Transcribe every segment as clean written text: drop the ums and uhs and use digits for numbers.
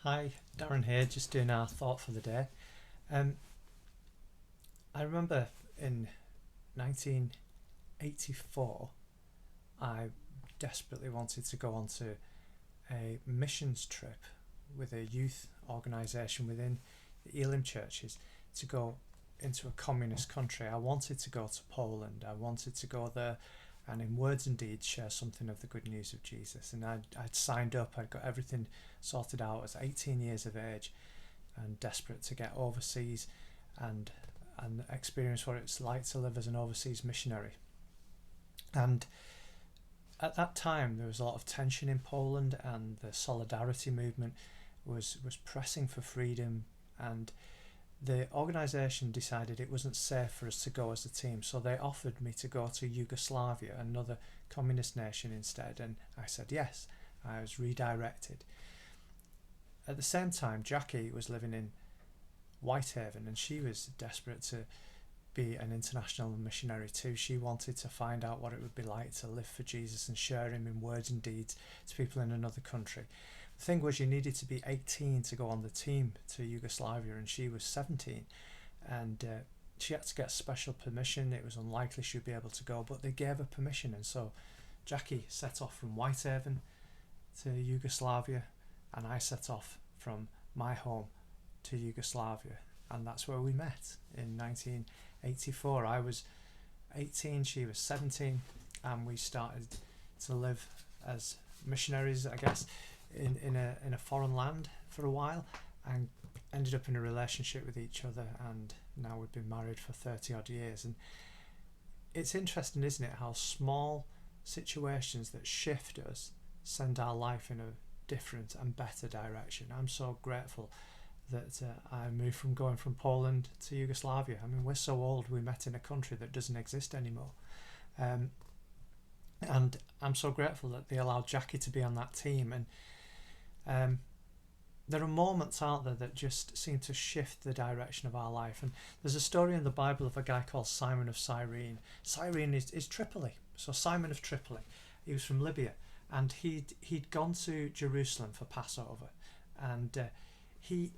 Hi, Darren here, just doing our thought for the day. Um, I remember in 1984, I desperately wanted to go on to a missions trip with a youth organisation within the Elim churches to go into a communist country. I wanted to go to Poland. I wanted to go there and in words and deeds share something of the good news of Jesus. And I'd signed up, I'd got everything sorted out. I was 18 years of age and desperate to get overseas and experience what it's like to live as an overseas missionary. And at that time, there was a lot of tension in Poland, and the solidarity movement was pressing for freedom. And the organisation decided it wasn't safe for us to go as a team, so they offered me to go to Yugoslavia, another communist nation, instead. And I said yes. I was redirected. At the same time, Jackie was living in Whitehaven, and she was desperate to be an international missionary too. She wanted to find out what it would be like to live for Jesus and share him in words and deeds to people in another country. The thing was, you needed to be 18 to go on the team to Yugoslavia, and she was 17, and she had to get special permission. It was unlikely she'd be able to go, but they gave her permission, and so Jackie set off from Whitehaven to Yugoslavia, and I set off from my home to Yugoslavia, and that's where we met in 1984. I was 18, she was 17, and we started to live as missionaries, I guess, in a foreign land for a while, and ended up in a relationship with each other, and now we've been married for 30 odd years. And it's interesting, isn't it, how small situations that shift us send our life in a different and better direction. I'm so grateful that I moved from going from Poland to Yugoslavia. I mean, we're so old, we met in a country that doesn't exist anymore. And I'm so grateful that they allowed Jackie to be on that team. And there are moments, aren't there, that just seem to shift the direction of our life. And there's a story in the Bible of a guy called Simon of Cyrene. Cyrene is Tripoli. So Simon of Tripoli, he was from Libya, and he'd gone to Jerusalem for Passover. And he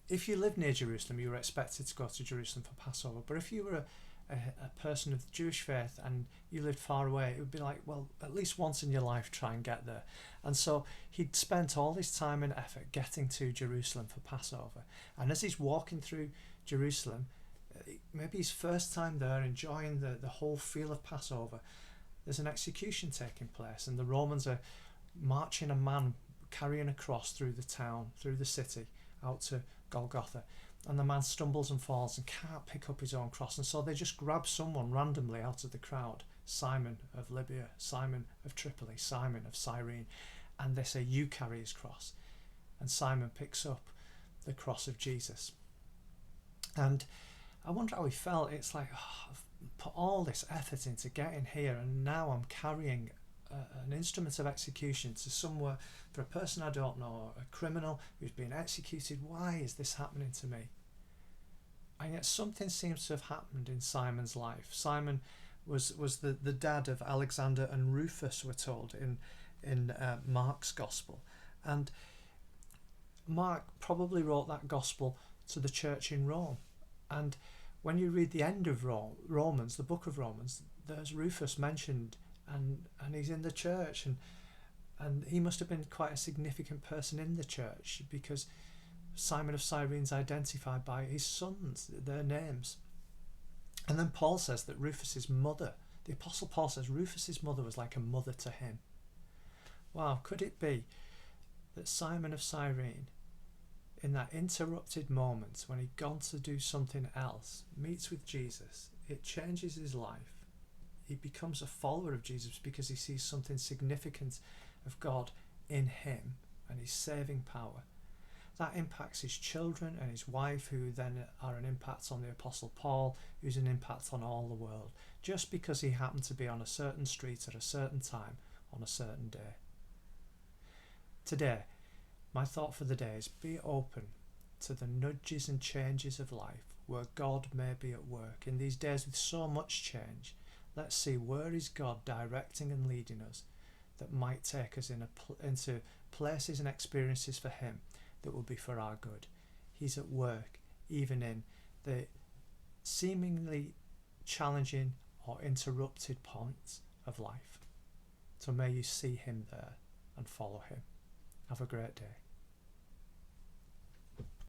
if you lived near Jerusalem, you were expected to go to Jerusalem for Passover. But if you were a person of the Jewish faith and you lived far away, it would be like, well, at least once in your life try and get there. And so he'd spent all his time and effort getting to Jerusalem for Passover. And as he's walking through Jerusalem, maybe his first time there, enjoying the whole feel of Passover, there's an execution taking place, and the Romans are marching a man carrying a cross through the town, through the city, out to Golgotha. And the man stumbles and falls and can't pick up his own cross, and so they just grab someone randomly out of the crowd, Simon of Libya, Simon of Tripoli, Simon of Cyrene, and they say, you carry his cross. And Simon picks up the cross of Jesus. And I wonder how he felt. It's like, oh, I've put all this effort into getting here, and now I'm carrying an instrument of execution to somewhere for a person I don't know, a criminal who's been executed. Why is this happening to me? And yet something seems to have happened in Simon's life. Simon was the dad of Alexander and Rufus, we're told in Mark's gospel. And Mark probably wrote that gospel to the church in Rome. And when you read the end of Romans, the book of Romans, there's Rufus mentioned, and he's in the church, and he must have been quite a significant person in the church, because Simon of Cyrene's identified by his sons, their names. And then Paul says that Rufus's mother, the Apostle Paul says Rufus's mother was like a mother to him. Wow, could it be that Simon of Cyrene, in that interrupted moment when he'd gone to do something else, meets with Jesus, it changes his life. He becomes a follower of Jesus because he sees something significant of God in him and his saving power. That impacts his children and his wife, who then are an impact on the Apostle Paul, who's an impact on all the world, just because he happened to be on a certain street at a certain time on a certain day. Today, my thought for the day is, be open to the nudges and changes of life where God may be at work. In these days with so much change, let's see, where is God directing and leading us that might take us into places and experiences for him that will be for our good. He's at work even in the seemingly challenging or interrupted points of life. So may you see him there and follow him. Have a great day.